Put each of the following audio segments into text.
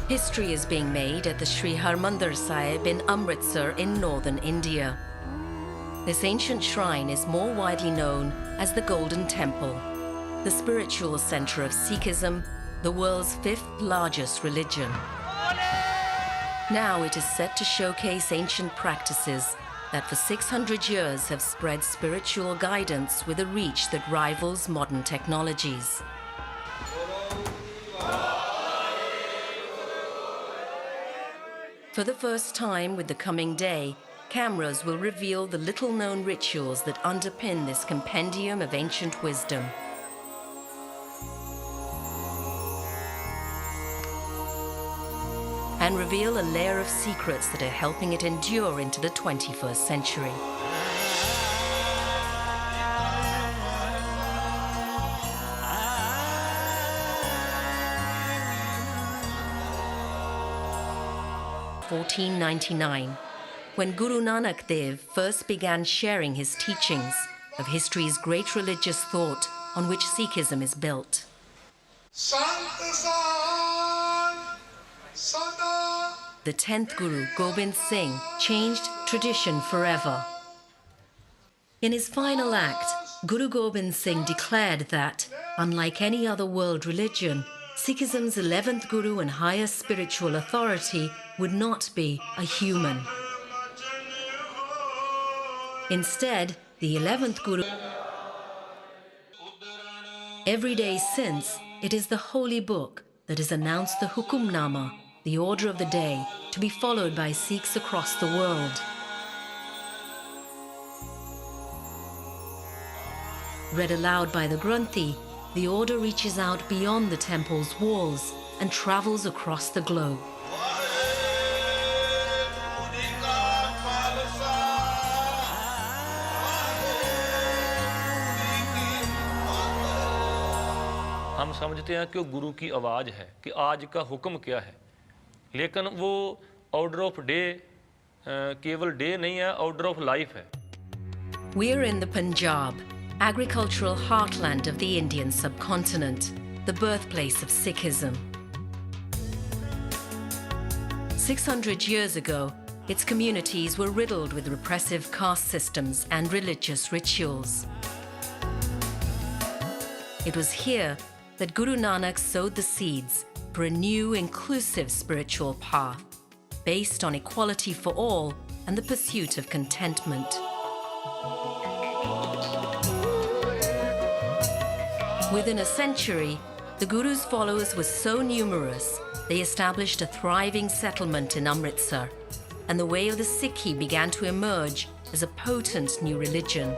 History is being made at the Sri Harmandir Sahib in Amritsar in northern India. This ancient shrine is more widely known as the Golden Temple, the spiritual center of Sikhism, the world's fifth largest religion. Now it is set to showcase ancient practices that for 600 years have spread spiritual guidance with a reach that rivals modern technologies. For the first time with the coming day, cameras will reveal the little-known rituals that underpin this compendium of ancient wisdom. And reveal a layer of secrets that are helping it endure into the 21st century. In 1499, when Guru Nanak Dev first began sharing his teachings of history's great religious thought on which Sikhism is built. The 10th Guru, Gobind Singh, changed tradition forever. In his final act, Guru Gobind Singh declared that, unlike any other world religion, Sikhism's 11th Guru and highest spiritual authority would not be a human. Instead, the 11th Guru. Every day since, it is the holy book that has announced the Hukumnama, the order of the day, to be followed by Sikhs across the world. Read aloud by the Granthi, the order reaches out beyond the temple's walls and travels across the globe. हम समझते हैं कि वो गुरु की आवाज़ है कि आज का हुक्म क्या है, लेकिन वो ऑर्डर ऑफ डे केवल डे नहीं है, ऑर्डर ऑफ लाइफ है. We're in the Punjab, agricultural heartland of the Indian subcontinent, the birthplace of Sikhism. 600 years ago, its communities were riddled with repressive caste systems and religious rituals. It was here that Guru Nanak sowed the seeds for a new, inclusive spiritual path, based on equality for all and the pursuit of contentment. Within a century, the Guru's followers were so numerous, they established a thriving settlement in Amritsar, and the way of the Sikhi began to emerge as a potent new religion.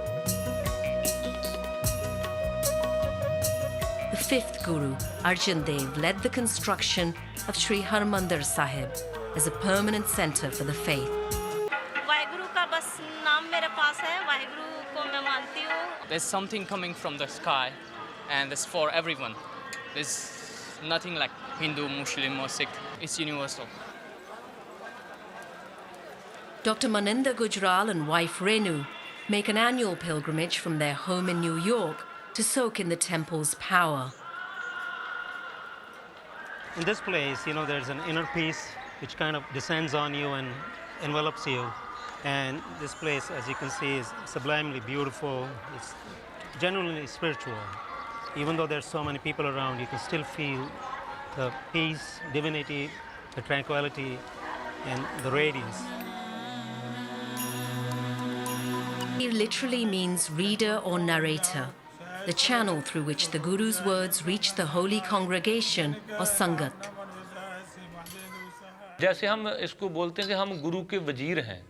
The fifth Guru, Arjan Dev, led the construction of Sri Harmandir Sahib as a permanent center for the faith. There's something coming from the sky, and it's for everyone. There's nothing like Hindu, Muslim, or Sikh. It's universal. Dr. Maninder Gujral and wife Renu make an annual pilgrimage from their home in New York to soak in the temple's power. In this place, there's an inner peace which kind of descends on you and envelops you. And this place, as you can see, is sublimely beautiful. It's genuinely spiritual. Even though there's so many people around, you can still feel the peace, divinity, the tranquility, and the radiance. It literally means reader or narrator, the channel through which the Guru's words reach the holy congregation or sangat. जैसे हम इसको बोलते हैं कि हम गुरु के वजीर हैं,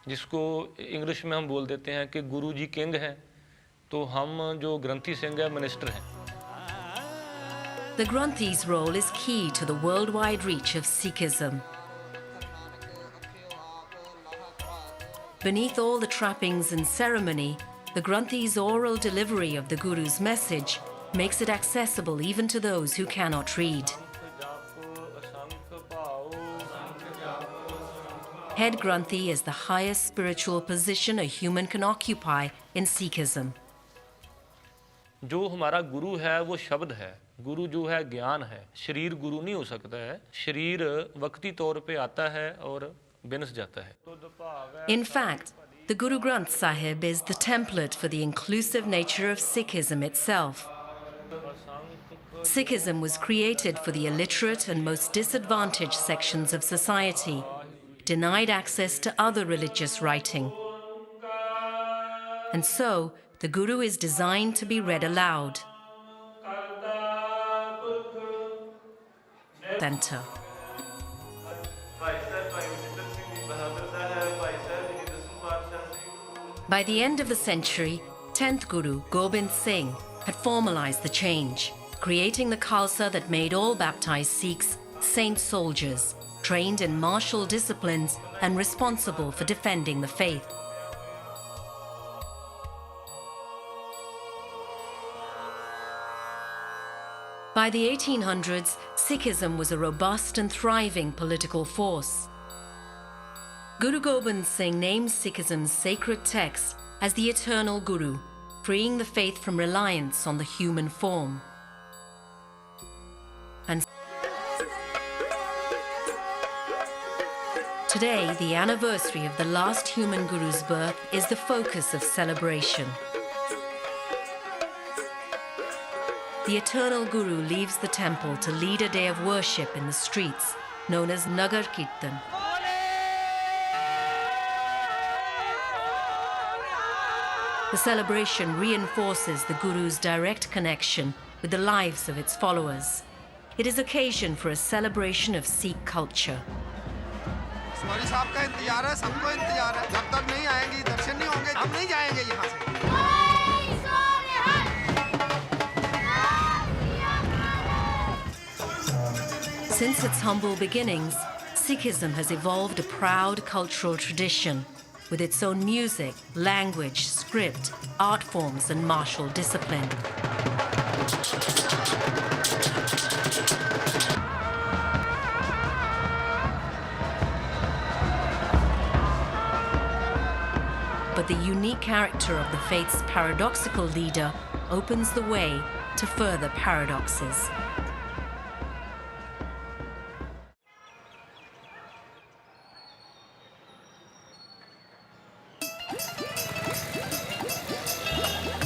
जिसको इंग्लिश में हम बोल देते हैं कि गुरु जी किंग हैं, तो हम जो ग्रंथी सिंह है मिनिस्टर हैं. The Granthi's role is key to the worldwide reach of Sikhism. Beneath all the trappings and ceremony, the Granthi's oral delivery of the Guru's message makes it accessible even to those who cannot read. Head Granthi is the highest spiritual position a human can occupy in Sikhism. जो हमारा गुरु है वो शब्द है, गुरु जो है ज्ञान है। शरीर गुरु नहीं हो सकता है, शरीर वक्ती तौर पे आता है और बिनस जाता है। In fact, the Guru Granth Sahib is the template for the inclusive nature of Sikhism itself. Sikhism was created for the illiterate and most disadvantaged sections of society, denied access to other religious writing. And so, the Guru is designed to be read aloud. Center. By the end of the century, 10th Guru, Gobind Singh, had formalized the change, creating the Khalsa that made all baptized Sikhs saint soldiers, trained in martial disciplines and responsible for defending the faith. By the 1800s, Sikhism was a robust and thriving political force. Guru Gobind Singh names Sikhism's sacred text as the eternal Guru, freeing the faith from reliance on the human form. And today, the anniversary of the last human Guru's birth is the focus of celebration. The eternal Guru leaves the temple to lead a day of worship in the streets, known as Nagar Kirtan. The celebration reinforces the Guru's direct connection with the lives of its followers. It is occasion for a celebration of Sikh culture. Since its humble beginnings, Sikhism has evolved a proud cultural tradition with its own music, language, script, art forms, and martial discipline. But the unique character of the faith's paradoxical leader opens the way to further paradoxes.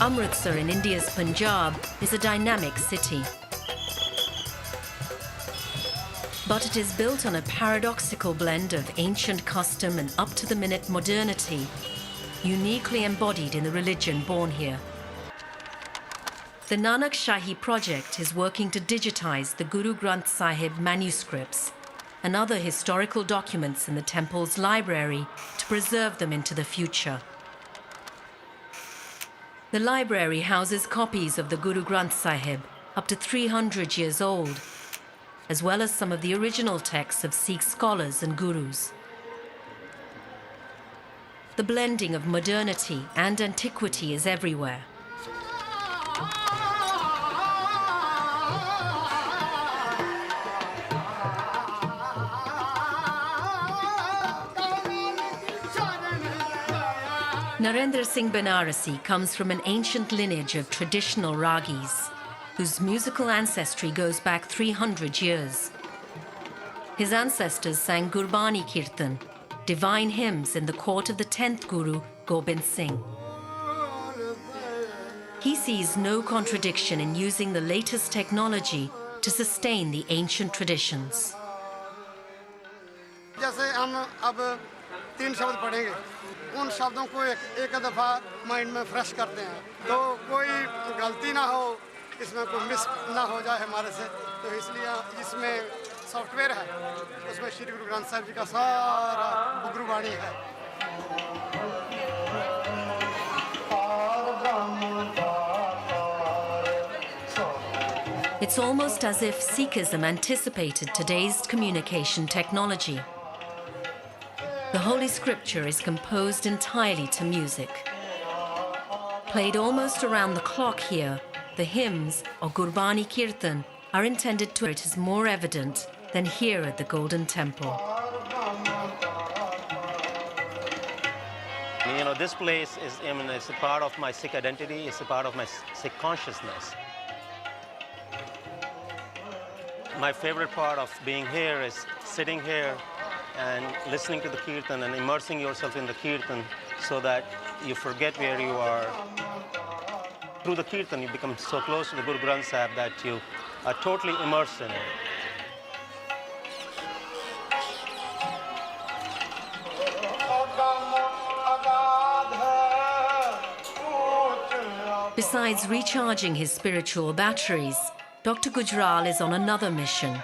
Amritsar in India's Punjab is a dynamic city. But it is built on a paradoxical blend of ancient custom and up-to-the-minute modernity, uniquely embodied in the religion born here. The Nanak Shahi project is working to digitize the Guru Granth Sahib manuscripts and other historical documents in the temple's library to preserve them into the future. The library houses copies of the Guru Granth Sahib, up to 300 years old, as well as some of the original texts of Sikh scholars and gurus. The blending of modernity and antiquity is everywhere. Narendra Singh Banarasi comes from an ancient lineage of traditional ragis, whose musical ancestry goes back 300 years. His ancestors sang Gurbani Kirtan, divine hymns in the court of the 10th Guru, Gobind Singh. He sees no contradiction in using the latest technology to sustain the ancient traditions. तीन शब्द पढ़ेंगे उन शब्दों को एक दफ़ा mind में fresh करते हैं तो कोई गलती ना हो इसमें कोई मिस ना हो जाए हमारे से तो इसलिए इसमें सॉफ्टवेयर है उसमें श्री गुरु ग्रंथ साहिब जी का सारा गुरुवाणी है It's almost as if Sikhism anticipated today's communication technology. The Holy Scripture is composed entirely to music. Played almost around the clock here, the hymns, or Gurbani Kirtan, are intended to it is more evident than here at the Golden Temple. You know, this place is, I mean, it's a part of my Sikh identity, it's a part of my Sikh consciousness. My favorite part of being here is sitting here and listening to the kirtan and immersing yourself in the kirtan so that you forget where you are. Through the kirtan, you become so close to the Guru Granth Sahib that you are totally immersed in it. Besides recharging his spiritual batteries, Dr. Gujral is on another mission: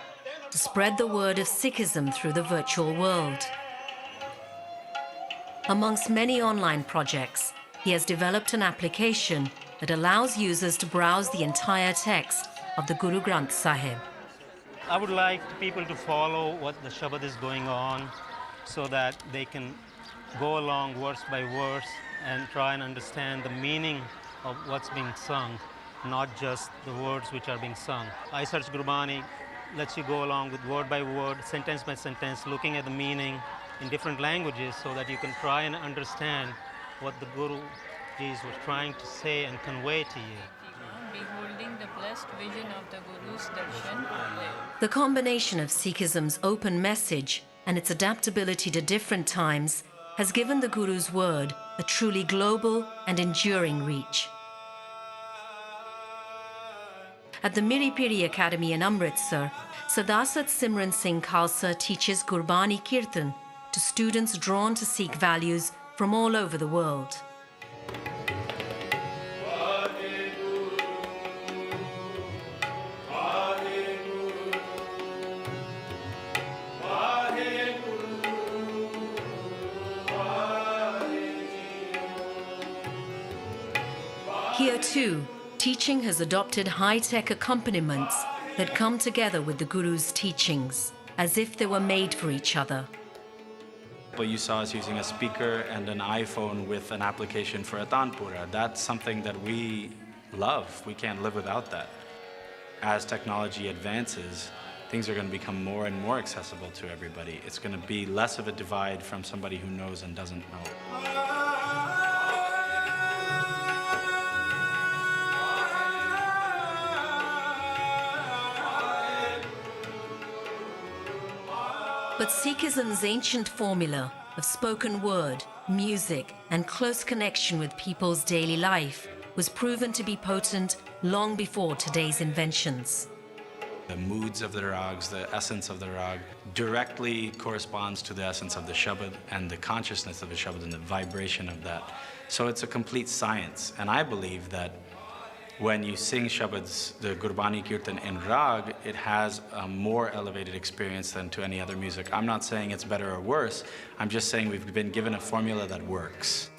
to spread the word of Sikhism through the virtual world. Amongst many online projects, he has developed an application that allows users to browse the entire text of the Guru Granth Sahib. I would like people to follow what the Shabad is going on so that they can go along verse by verse and try and understand the meaning of what's being sung, not just the words which are being sung. iSearch Gurbani lets you go along with word by word, sentence by sentence, looking at the meaning in different languages so that you can try and understand what the Guruji was trying to say and convey to you. Beholding the blessed vision of the Guru's darshan. The combination of Sikhism's open message and its adaptability to different times has given the Guru's word a truly global and enduring reach. At the Miri Piri Academy in Amritsar, Sadasat Simran Singh Khalsa teaches Gurbani Kirtan to students drawn to Sikh values from all over the world. Here too, teaching has adopted high-tech accompaniments that come together with the Guru's teachings, as if they were made for each other. But you saw us using a speaker and an iPhone with an application for Atanpura. That's something that we love. We can't live without that. As technology advances, things are going to become more and more accessible to everybody. It's going to be less of a divide from somebody who knows and doesn't know. But Sikhism's ancient formula of spoken word, music, and close connection with people's daily life was proven to be potent long before today's inventions. The moods of the rags, the essence of the rag, directly corresponds to the essence of the Shabad and the consciousness of the Shabad and the vibration of that. So it's a complete science. And I believe that when you sing Shabads, the Gurbani Kirtan in Rag, it has a more elevated experience than to any other music. I'm not saying it's better or worse. I'm just saying we've been given a formula that works.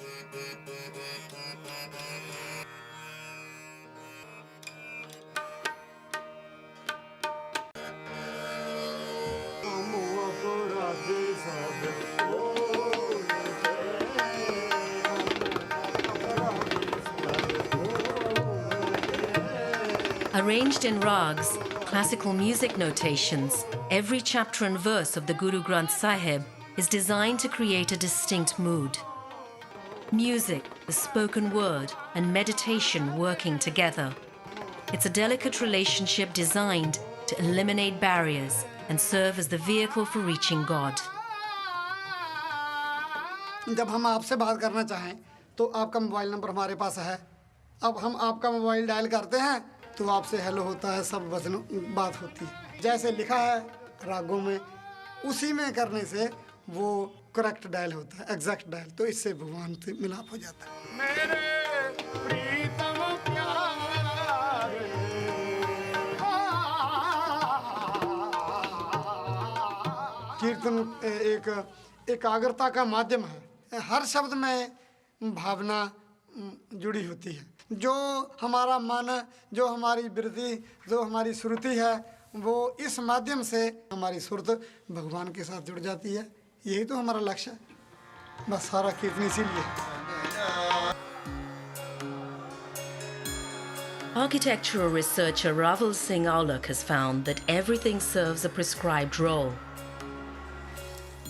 Arranged in rags, classical music notations, every chapter and verse of the Guru Granth Sahib is designed to create a distinct mood. Music, the spoken word, and meditation working together. It's a delicate relationship designed to eliminate barriers and serve as the vehicle for reaching God. जब हम आपसे बात करना चाहें तो आपका mobile number हमारे पास है. अब हम आपका मोबाइल डायल करते हैं तो आपसे हेलो होता है, सब वचनों बात होती है. जैसे लिखा है रागों में, उसी में करने से वो करेक्ट डायल होता है, एग्जैक्ट डायल. तो इससे भगवान से मिलाप हो जाता है. मेरे प्रीतम प्यारे, कीर्तन एक एकाग्रता का माध्यम है. हर शब्द में भावना जुड़ी होती है. जो हमारा मन, जो हमारी वृत्ति, जो हमारी श्रुति है, वो इस माध्यम से हमारी सुरत भगवान के साथ जुड़ जाती है. यही तो हमारा लक्ष्य है. बस सारा कीर्तन इसीलिए. Architectural researcher Raval Singh Aulak has found that everything serves a prescribed role.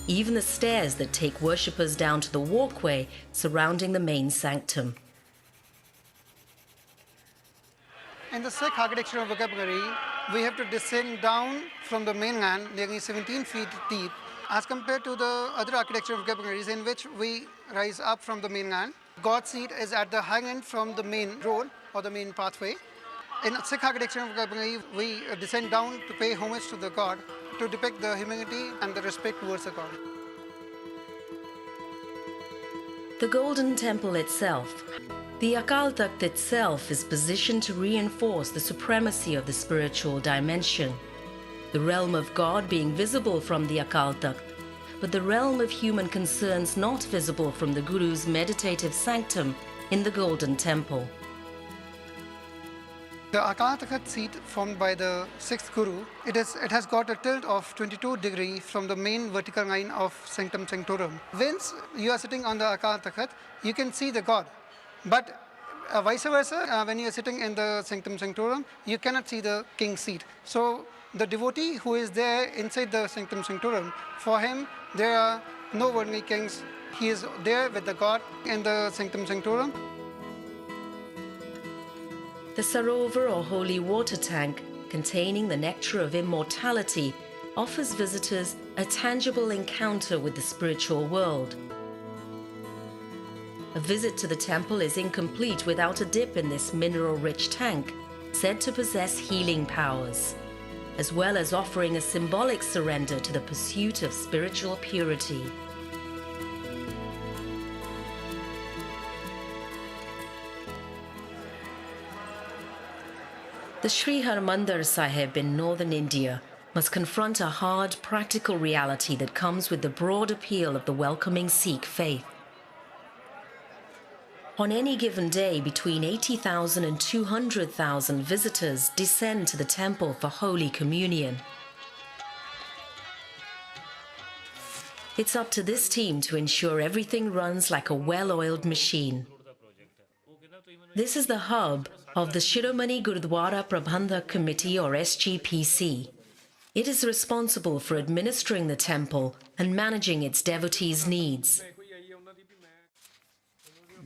even the stairs that take worshippers down to the walkway surrounding the main sanctum. In the Sikh architectural vocabulary, we have to descend down from the mainland, nearly 17 feet deep, as compared to the other architectural vocabularies in which we rise up from the mainland. God's seat is at the high end from the main road or the main pathway. In Sikh architectural vocabulary, we descend down to pay homage to the God, to depict the humility and the respect towards the God. The Golden Temple itself. The Akal Takht itself is positioned to reinforce the supremacy of the spiritual dimension, the realm of God being visible from the Akal Takht, but the realm of human concerns not visible from the Guru's meditative sanctum in the Golden Temple. The Akal Takht seat formed by the 6th Guru, it has got a tilt of 22 degrees from the main vertical line of Sanctum Sanctorum. Once you are sitting on the Akal Takht, you can see the God. But vice versa, when you are sitting in the Sanctum Sanctorum, you cannot see the king's seat. So the devotee who is there inside the Sanctum Sanctorum, for him there are no worldly kings. He is there with the God in the Sanctum Sanctorum. The Sarovar or holy water tank, containing the nectar of immortality, offers visitors a tangible encounter with the spiritual world. A visit to the temple is incomplete without a dip in this mineral-rich tank, said to possess healing powers, as well as offering a symbolic surrender to the pursuit of spiritual purity. The Sri Harmandir Sahib in northern India must confront a hard, practical reality that comes with the broad appeal of the welcoming Sikh faith. On any given day, between 80,000 and 200,000 visitors descend to the temple for Holy Communion. It's up to this team to ensure everything runs like a well-oiled machine. This is the hub of the Shiromani Gurudwara Prabandhak Committee or SGPC. It is responsible for administering the temple and managing its devotees' needs.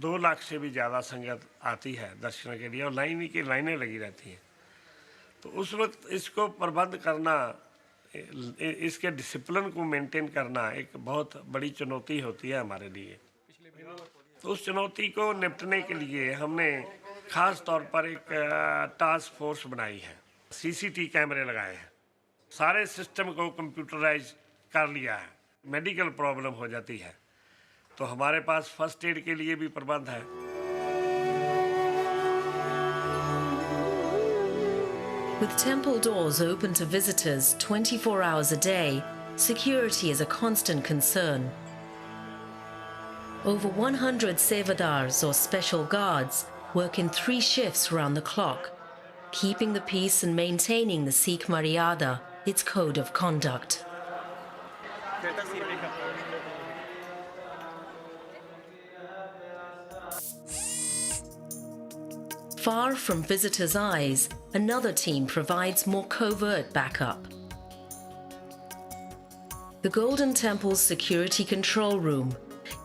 2 lakh से भी ज़्यादा संगत आती है दर्शन के लिए और लाइनें लगी रहती हैं तो उस वक्त इसको प्रबंध करना इसके डिसिप्लिन को मेंटेन करना एक बहुत बड़ी चुनौती होती है हमारे लिए उस चुनौती को निपटने के लिए हमने ख़ास तौर पर एक टास्क फोर्स बनाई है सीसीटी कैमरे लगाए हैं सारे सिस्टम को कंप्यूटराइज कर लिया है मेडिकल प्रॉब्लम हो जाती है तो हमारे पास फर्स्ट एड के लिए भी प्रबंध है With temple doors open to visitors 24 hours a day, security is a constant concern. Over 100 sevadars or special guards work in 3 shifts round the clock, keeping the peace and maintaining the Sikh Maryada, its code of conduct. Far from visitors' eyes, another team provides more covert backup. The Golden Temple's security control room.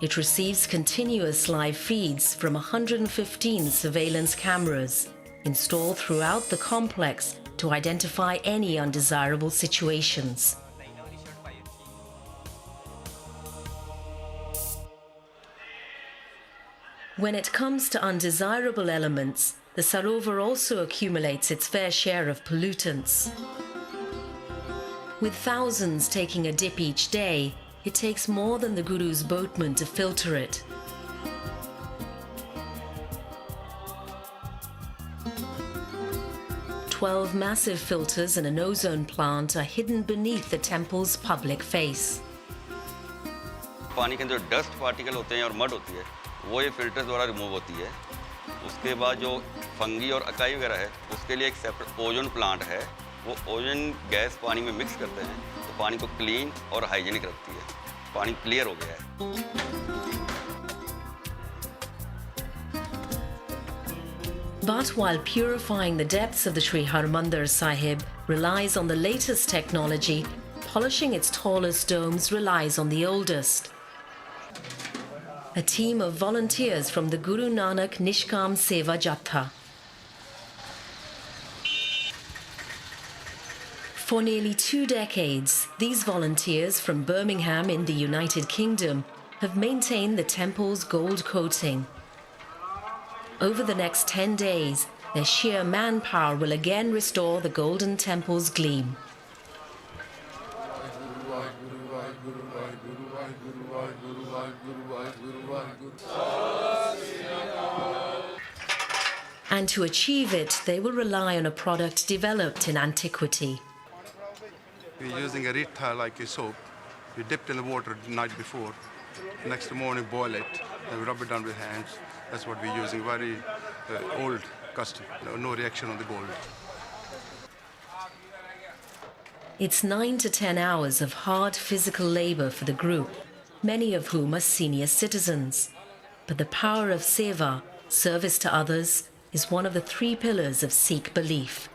It receives continuous live feeds from 115 surveillance cameras installed throughout the complex to identify any undesirable situations. When it comes to undesirable elements, the Sarovar also accumulates its fair share of pollutants. With thousands taking a dip each day, it takes more than the Guru's boatman to filter it. "12 massive filters and an ozone plant are hidden beneath the temple's public face. पानी के अंदर dust particle होते हैं और mud होती है वो ये फिल्टर द्वारा रिमूव होती है उसके बाद जो फंगी और अकाई वगैरह है उसके लिए एक सेपरेट ओजोन प्लांट है वो ओजोन गैस पानी में मिक्स करते हैं तो पानी को क्लीन और हाइजीनिक रखती है पानी क्लियर हो गया है But while purifying the depths of the Sri Harmandir Sahib relies on the latest technology, polishing its tallest domes relies on the oldest. A team of volunteers from the Guru Nanak Nishkam Seva Jatha. For nearly 2 decades, these volunteers from Birmingham in the United Kingdom have maintained the temple's gold coating. Over the next 10 days, their sheer manpower will again restore the golden temple's gleam. And to achieve it, they will rely on a product developed in antiquity. We're using a ritha like a soap. We dipped in the water the night before. Next morning, boil it, and we rub it down with hands. That's what we're using. Very old custom. No reaction on the gold. It's 9 to 10 hours of hard physical labor for the group, many of whom are senior citizens. But the power of seva, service to others, is one of the 3 pillars of Sikh belief.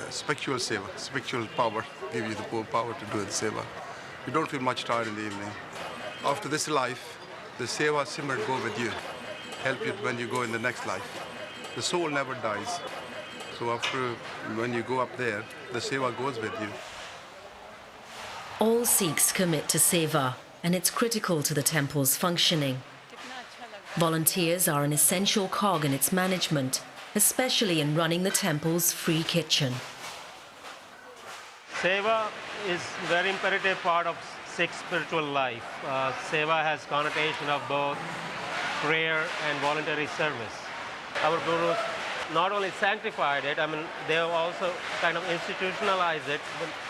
Spiritual seva, spiritual power, give you the power to do the seva. You don't feel much tired in the evening. After this life, the seva simmer go with you, help you when you go in the next life. The soul never dies. So after, when you go up there, the seva goes with you. All Sikhs commit to seva, and it's critical to the temple's functioning. Volunteers are an essential cog in its management, especially in running the temple's free kitchen. Seva is a very imperative part of Sikh spiritual life. Seva has connotation of both prayer and voluntary service. Our gurus not only sanctified it, they have also kind of institutionalized it,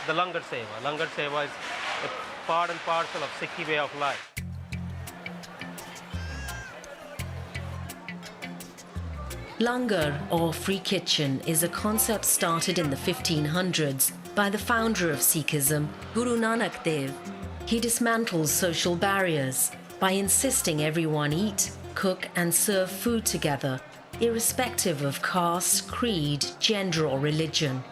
the Langar Seva. Langar Seva is a part and parcel of Sikhi way of life. Langar, or free kitchen, is a concept started in the 1500s by the founder of Sikhism, Guru Nanak Dev. He dismantles social barriers by insisting everyone eat, cook and serve food together, irrespective of caste, creed, gender or religion.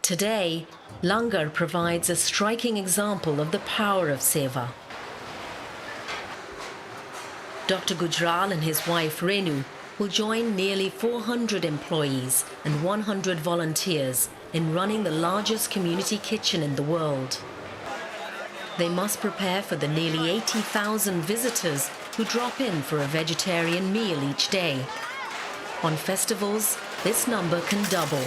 Today, Langar provides a striking example of the power of seva. Dr. Gujral and his wife Renu will join nearly 400 employees and 100 volunteers in running the largest community kitchen in the world. They must prepare for the nearly 80,000 visitors who drop in for a vegetarian meal each day. On festivals, this number can double.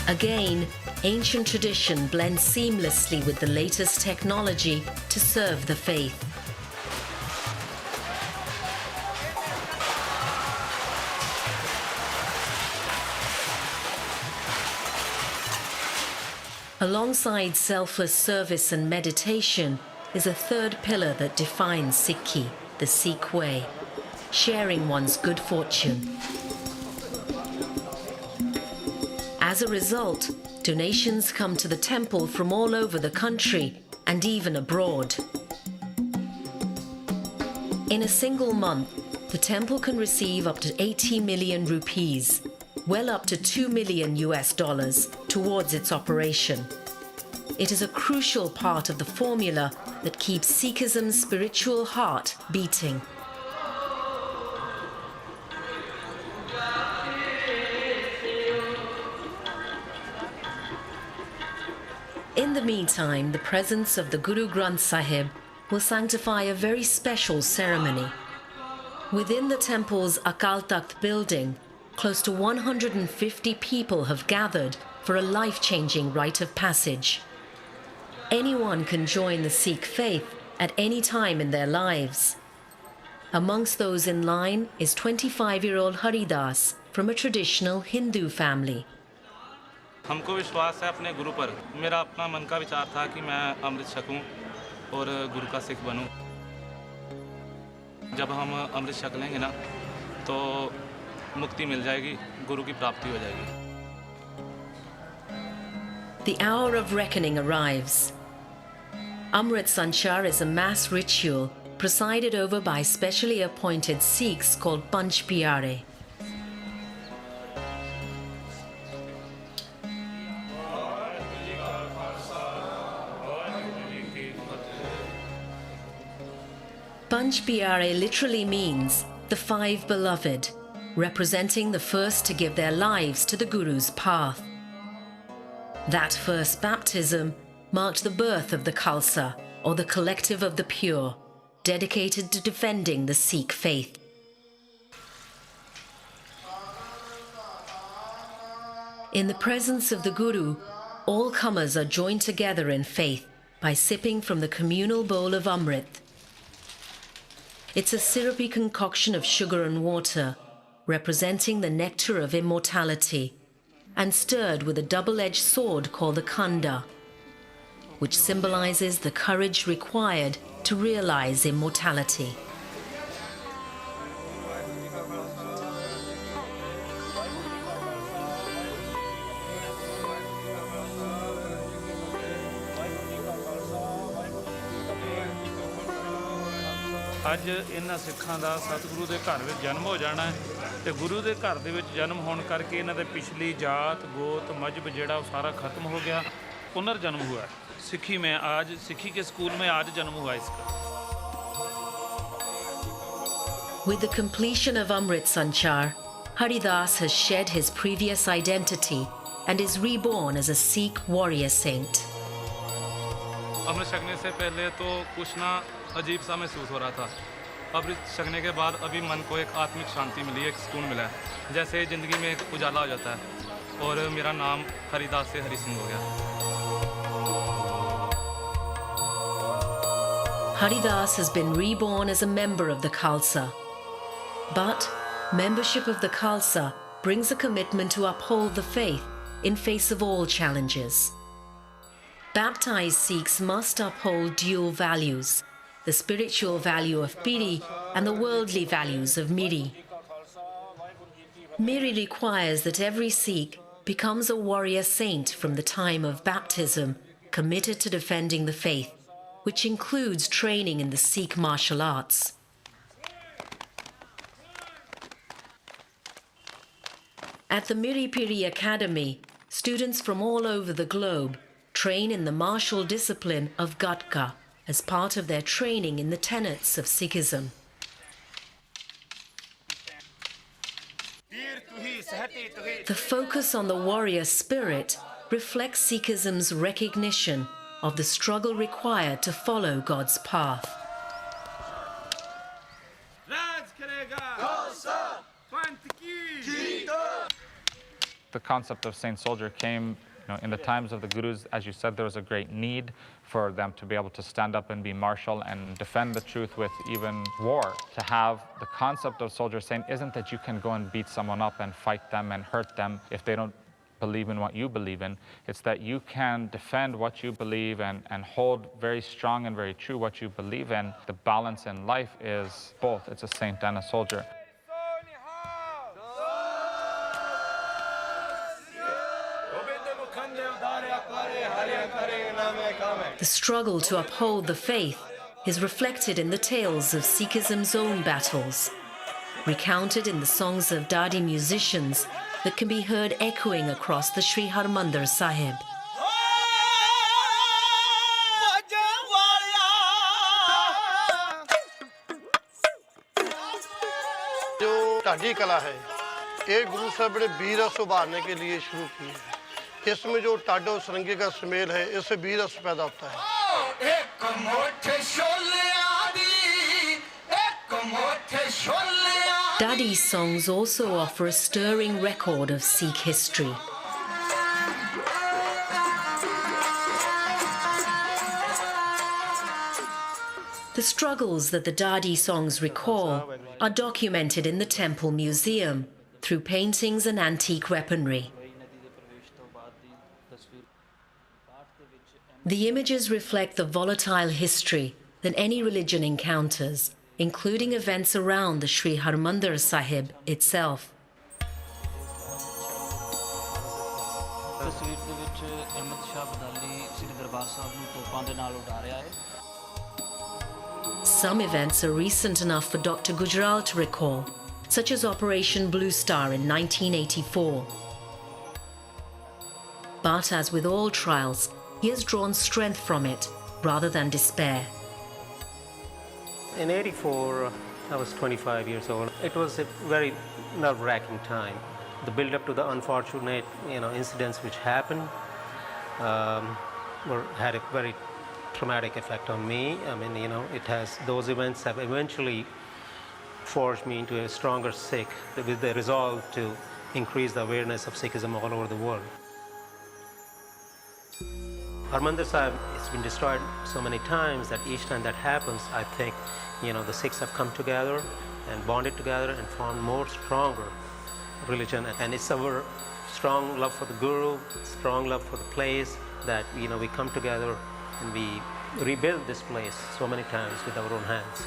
Again, ancient tradition blends seamlessly with the latest technology to serve the faith. Alongside selfless service and meditation is a third pillar that defines Sikhi, the Sikh way, sharing one's good fortune. As a result, donations come to the temple from all over the country and even abroad. In a single month, the temple can receive up to 80 million rupees, well up to $2 million towards its operation. It is a crucial part of the formula that keeps Sikhism's spiritual heart beating. In the meantime, the presence of the Guru Granth Sahib will sanctify a very special ceremony. Within the temple's Akal Takht building, close to 150 people have gathered for a life-changing rite of passage. Anyone can join the Sikh faith at any time in their lives. Amongst those in line is 25-year-old Haridas from a traditional Hindu family. हमको विश्वास है अपने गुरु पर। मेरा अपना मन का विचार था कि मैं अमृत छकूं और गुरु का सिख बनूं। जब हम अमृत छक लेंगे ना तो मुक्ति मिल जाएगी, गुरु की प्राप्ति हो जाएगी। The hour of reckoning arrives. Amritsar is a mass ritual presided over by specially appointed Sikhs called Panch Pyare. Panch Pyare literally means the five beloved, representing the first to give their lives to the Guru's path. That first baptism marked the birth of the Khalsa, or the collective of the pure, dedicated to defending the Sikh faith. In the presence of the Guru, all comers are joined together in faith by sipping from the communal bowl of Amrit. It's a syrupy concoction of sugar and water, representing the nectar of immortality, and stirred with a double-edged sword called the Khanda, which symbolizes the courage required to realize immortality. ਅੱਜ ਇਹਨਾਂ ਸਿੱਖਾਂ ਦਾ ਸਤਿਗੁਰੂ ਦੇ ਘਰ ਵਿੱਚ ਜਨਮ ਹੋ ਜਾਣਾ ਹੈ ਤੇ ਗੁਰੂ ਦੇ ਘਰ ਦੇ ਵਿੱਚ ਜਨਮ ਹੋਣ ਕਰਕੇ ਇਹਨਾਂ ਦੇ ਪਿਛਲੀ ਜਾਤ ਗੋਤ ਮਜ਼ਹਬ ਜਿਹੜਾ ਉਹ ਸਾਰਾ ਖਤਮ ਹੋ ਗਿਆ ਪੁਨਰ ਜਨਮ हुआ सिखी में आज सिखी के स्कूल में आज जन्म हुआ इसका. With the completion of Amritsar, Haridas has shed his previous identity and is reborn as a Sikh warrior saint. अमृत छकने से पहले तो कुछ ना अजीब सा महसूस हो रहा था. अमृत छकने के बाद अभी मन को एक आत्मिक शांति मिली, एक सुकून मिला है, जैसे ज़िंदगी में एक उजाला हो जाता है और मेरा नाम हरिदास से हरि सिंह हो गया. Haridas has been reborn as a member of the Khalsa. But membership of the Khalsa brings a commitment to uphold the faith in face of all challenges. Baptized Sikhs must uphold dual values, the spiritual value of Piri and the worldly values of Miri. Miri requires that every Sikh becomes a warrior saint from the time of baptism, committed to defending the faith, which includes training in the Sikh martial arts. At the Miri Piri Academy, students from all over the globe train in the martial discipline of Gatka as part of their training in the tenets of Sikhism. The focus on the warrior spirit reflects Sikhism's recognition of the struggle required to follow God's path. The concept of saint soldier came in the times of the Gurus. As you said, there was a great need for them to be able to stand up and be martial and defend the truth with even war. To have the concept of soldier saint isn't that you can go and beat someone up and fight them and hurt them if they don't believe in what you believe in. It's that you can defend what you believe and hold very strong and very true what you believe in. The balance in life is both. It's a saint and a soldier. The struggle to uphold the faith is reflected in the tales of Sikhism's own battles, recounted in the songs of Dadi musicians that can be heard echoing across the Sri Harmandir Sahib. जो ढाडी कला है ये गुरु साहब ने वीर रस उभारने के लिए शुरू की है. इसमें जो टाडो सरंगी का सुमेल है इससे वीर रस पैदा होता है. Dadi's songs also offer a stirring record of Sikh history. The struggles that the Dadi songs recall are documented in the Temple Museum through paintings and antique weaponry. The images reflect the volatile history that any religion encounters, including events around the Sri Harmandir Sahib itself. ਦੇ ਵਿੱਚ ਅੰਮ੍ਰਿਤਸਰ ਬਦਾਲੀ ਸ੍ਰੀ ਦਰਬਾਰ ਸਾਹਿਬ ਨੂੰ ਤੋਪਾਂ ਦੇ ਨਾਲ ਉਡਾ ਰਿਹਾ ਹੈ। Some events are recent enough for Dr. Gujral to recall, such as Operation Blue Star in 1984. But as with all trials, he has drawn strength from it rather than despair. In '84, I was 25 years old. It was a very nerve-wracking time. The build-up to the unfortunate, incidents which happened had a very traumatic effect on me. I mean, those events have eventually forged me into a stronger Sikh with the resolve to increase the awareness of Sikhism all over the world. Harmandir Sahib has been destroyed so many times that each time that happens, I think, the Sikhs have come together and bonded together and formed more stronger religion. And it's our strong love for the Guru, strong love for the place that, we come together and we rebuild this place so many times with our own hands.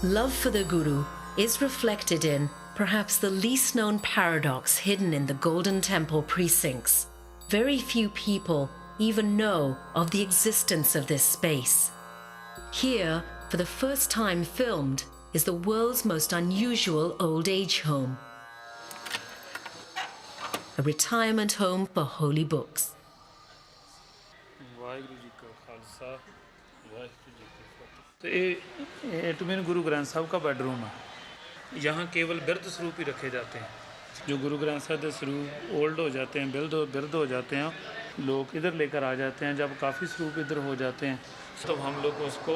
Love for the Guru is reflected in perhaps the least known paradox hidden in the Golden Temple precincts. Very few people even know of the existence of this space. Here, for the first time filmed, is the world's most unusual old age home. A retirement home for holy books. तो ये to mean Guru Granth साहब का bedroom है। यहाँ केवल बिरध स्वरूप ही रखे जाते हैं। जो गुरु ग्रंथ साहब के स्वरूप ओल्ड हो जाते हैं, बिरध हो जाते हैं, लोग इधर लेकर आ जाते हैं। जब काफ़ी स्वरूप इधर हो जाते हैं तो हम लोग उसको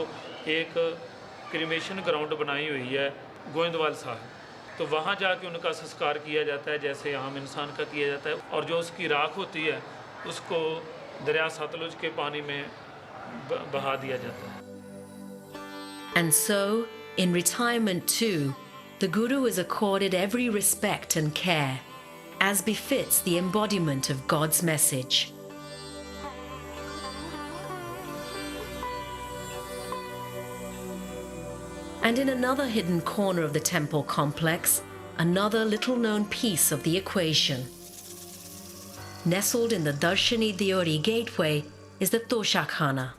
एक क्रिमेशन ग्राउंड बनाई हुई है गोविंदवाल साहब, तो वहाँ जाके उनका संस्कार किया जाता है जैसे आम इंसान का किया जाता है। और जो उसकी राख होती है उसको दरिया सतलुज के पानी में बहा दिया जाता है। And so, in retirement too, the Guru is accorded every respect and care, as befits the embodiment of God's message. And in another hidden corner of the temple complex, another little-known piece of the equation. Nestled in the Darshani Deori gateway is the Toshakhana.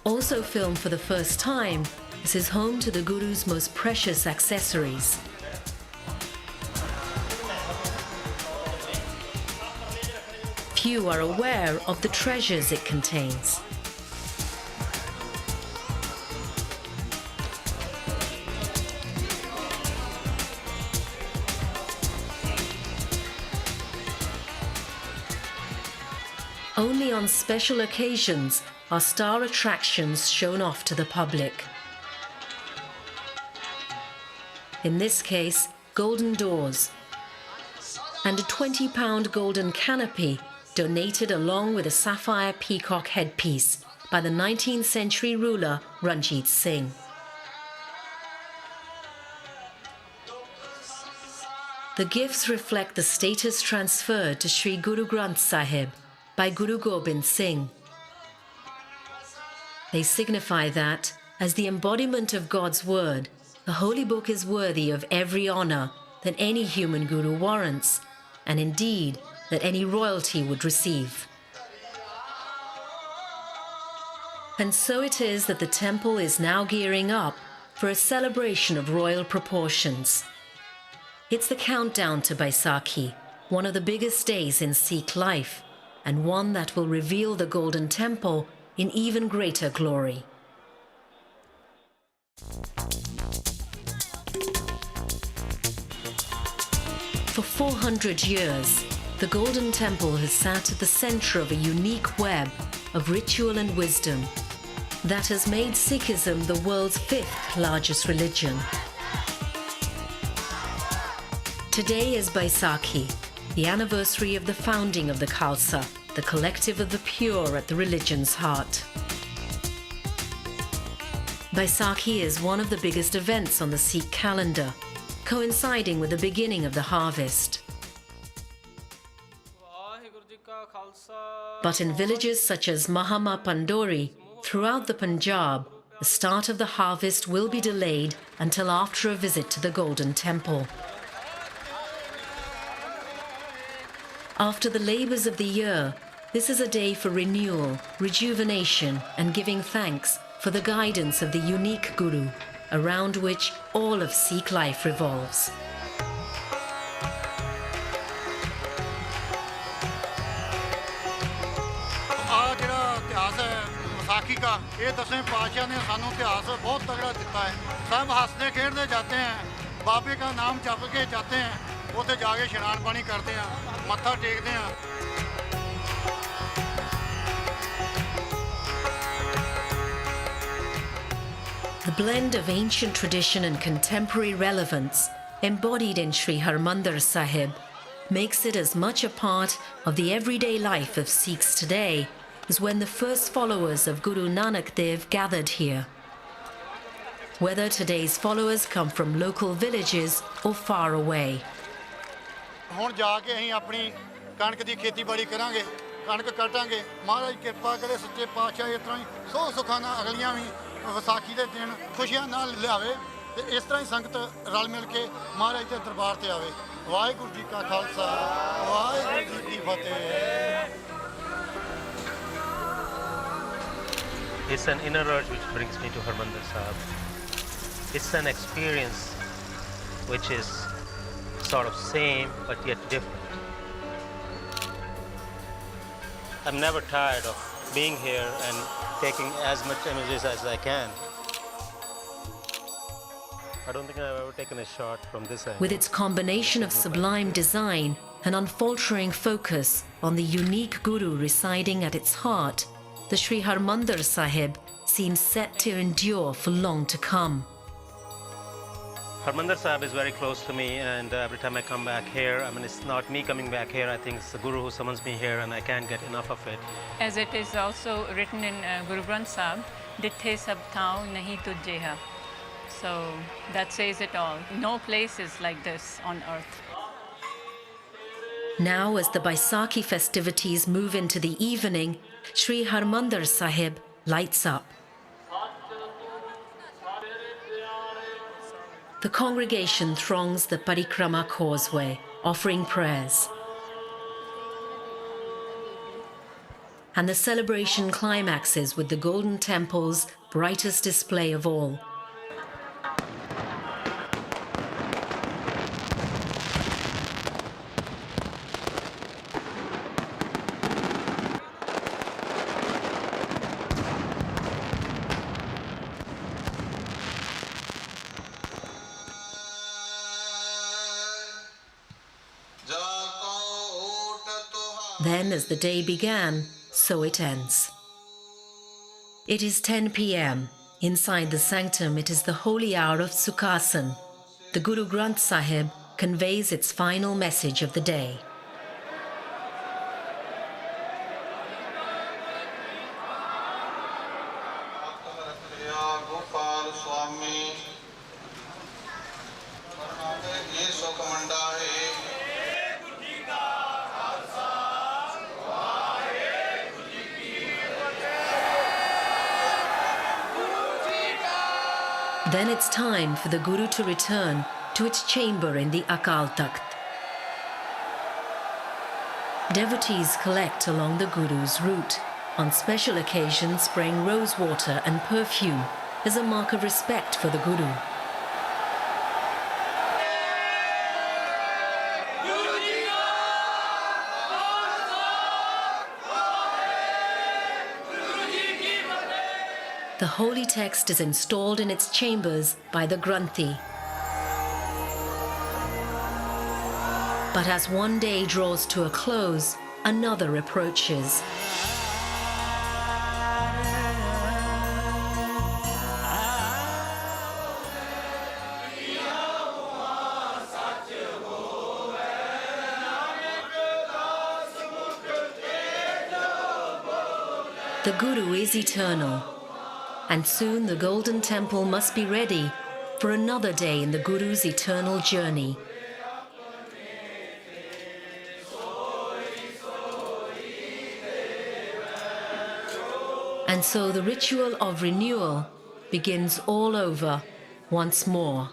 Also filmed for the first time, this is home to the Guru's most precious accessories. Few are aware of the treasures it contains. Only on special occasions are star attractions shown off to the public. In this case, golden doors and a 20-pound golden canopy donated along with a sapphire peacock headpiece by the 19th century ruler Ranjit Singh. The gifts reflect the status transferred to Sri Guru Granth Sahib by Guru Gobind Singh. They signify that, as the embodiment of God's word, the holy book is worthy of every honor that any human guru warrants, and indeed that any royalty would receive. And so it is that the temple is now gearing up for a celebration of royal proportions. It's the countdown to Baisakhi, one of the biggest days in Sikh life, and one that will reveal the Golden Temple in even greater glory. For 400 years, the Golden Temple has sat at the center of a unique web of ritual and wisdom that has made Sikhism the world's 5th largest religion. Today is Baisakhi, the anniversary of the founding of the Khalsa, the collective of the pure at the religion's heart. Baisakhi is one of the biggest events on the Sikh calendar, coinciding with the beginning of the harvest. But in villages such as Mahama Pandori, throughout the Punjab, the start of the harvest will be delayed until after a visit to the Golden Temple. After the labours of the year, this is a day for renewal, rejuvenation, and giving thanks for the guidance of the unique Guru, around which all of Sikh life revolves. Vaisakhi का ये 10वें पातशाह ने सानू इतिहास बहुत तगड़ा दिता है सब हंसते खेडते जाते हैं बाबे का नाम जप के जाते हैं उसे जाके स्नान पानी करते हैं मत्था टेकते हैं The blend of ancient tradition and contemporary relevance embodied in Sri Harmandir Sahib makes it as much a part of the everyday life of Sikhs today as when the first followers of Guru Nanak Dev gathered here. Whether today's followers come from local villages or far away. ਹੁਣ ਜਾ ਕੇ ਅਸੀਂ ਆਪਣੀ ਕਣਕ ਦੀ ਖੇਤੀਬਾੜੀ ਕਰਾਂਗੇ ਕਣਕ ਕੱਟਾਂਗੇ ਮਹਾਰਾਜ ਕਿਰਪਾ ਕਰੇ ਸੱਚੇ ਪਾਤਸ਼ਾਹ ਇਸ ਤਰ੍ਹਾਂ ਹੀ ਸੋ ਸੁੱਖਾਂ ਨਾਲ ਅਗਲੀਆਂ ਵੀ ਵਿਸਾਖੀ ਦੇ ਦਿਨ ਖੁਸ਼ੀਆਂ ਨਾਲ ਲਿਆਵੇ ਤੇ ਇਸ ਤਰ੍ਹਾਂ ਹੀ ਸੰਗਤ ਰਲ ਮਿਲ ਕੇ ਮਹਾਰਾਜ ਦੇ ਦਰਬਾਰ ਤੇ ਆਵੇ ਵਾਹਿਗੁਰੂ ਜੀ ਕਾ ਖਾਲਸਾ ਵਾਹਿਗੁਰੂ ਜੀ ਕੀ ਫਤਿਹ It's an inner urge which brings me to Harmandir Sahib. It's an experience which is sort of same but yet different. I'm never tired of being here and taking as much images as I can. I don't think I've ever taken a shot from this angle. With its combination of sublime design and unfaltering focus on the unique Guru residing at its heart, the Sri Harmandir Sahib seems set to endure for long to come. Harmandir Sahib is very close to me, and every time I come back here, I mean, it's not me coming back here, I think it's the Guru who summons me here, and I can't get enough of it. As it is also written in Guru Granth Sahib, Dithe sab thao nahi tujjeha. So that says it all. No place is like this on earth. Now, as the Baisakhi festivities move into the evening, Sri Harmandir Sahib lights up. The congregation throngs the Parikrama causeway, offering prayers. And the celebration climaxes with the Golden Temple's brightest display of all. Then, as the day began, so it ends. It is 10 p.m. Inside the sanctum, it is the holy hour of Sukhasan. The Guru Granth Sahib conveys its final message of the day. Then it's time for the Guru to return to its chamber in the Akal Takht. Devotees collect along the Guru's route, on special occasions spraying rose water and perfume as a mark of respect for the Guru. The holy text is installed in its chambers by the Granthi. But as one day draws to a close, another approaches. The Guru is eternal. And soon the Golden Temple must be ready for another day in the Guru's eternal journey. And so the ritual of renewal begins all over once more.